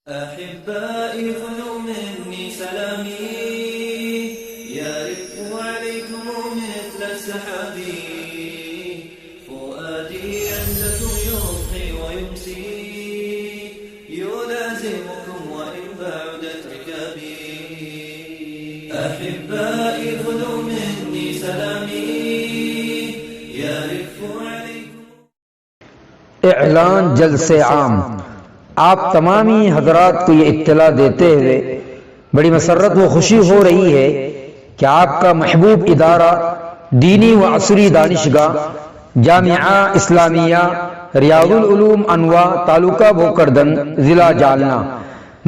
أحبائي خذوا مني سلامي يرف عليكم مثل السحاب فؤادي عندكم يضحي ويمسي يلازمكم وإن بعدت ركابي أحبائي خذوا مني سلامي يرف عليكم. اعلان جلسے عام. آپ تمامی حضرات کو یہ اطلاع دیتے ہوئے بڑی مسرت و خوشی ہو رہی ہے کہ آپ کا محبوب ادارہ دینی و عصری دانشگاہ جامعہ اسلامیہ ریاض العلوم انواع تعلقہ بھوکردن ضلع جالنا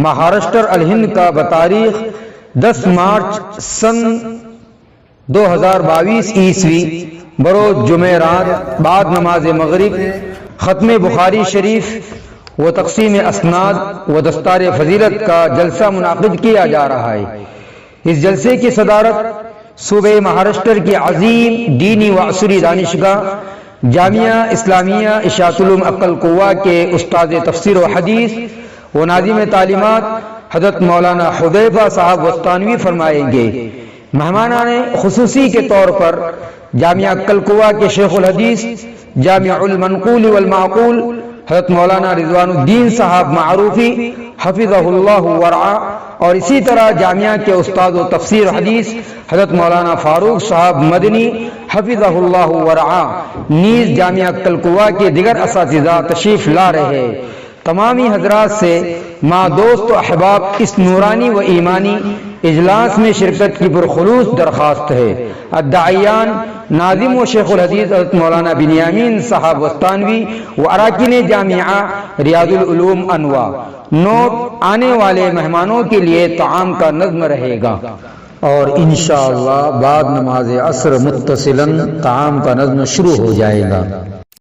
مہاراشٹر الہند کا بتاریخ 10 مارچ سن 2022 عیسوی بروز جمعرات بعد نماز مغرب ختم بخاری شریف و تقسیم اسناد و دستار فضیلت کا جلسہ منعقد کیا جا رہا ہے. اس جلسے کی صدارت صوبہ مہاراشٹر کی عظیم دینی و عصری دانشگاہ جامعہ اسلامیہ اشاعت العلوم عقل قوہ کے استاد تفسیر و حدیث و ناظم تعلیمات حضرت مولانا حذیفہ صاحب وسطانوی فرمائیں گے. مہمانان خصوصی کے طور پر جامعہ عقل قوہ کے شیخ الحدیث جامع المنقول والمعقول حضرت مولانا رضوان الدین صاحب معروفی حفظہ اللہ ورعا اور اسی طرح جامعہ کے استاد و تفسیر حدیث حضرت مولانا فاروق صاحب مدنی حفظہ اللہ ورعا نیز جامعہ عقل قوہ کے دیگر اساتذہ تشریف لا رہے. تمامی حضرات سے ماں دوست و احباب اس نورانی و ایمانی اجلاس میں شرکت کی پرخلوص درخواست ہے. الداعیان ناظم و شیخ الحدیث حضرت مولانا بنیامین صاحب وسطانوی و اراکین جامعہ ریاض العلوم انواع. نوٹ: آنے والے مہمانوں کے لیے طعام کا نظم رہے گا اور انشاءاللہ بعد نماز عصر متصلاً طعام کا نظم شروع ہو جائے گا.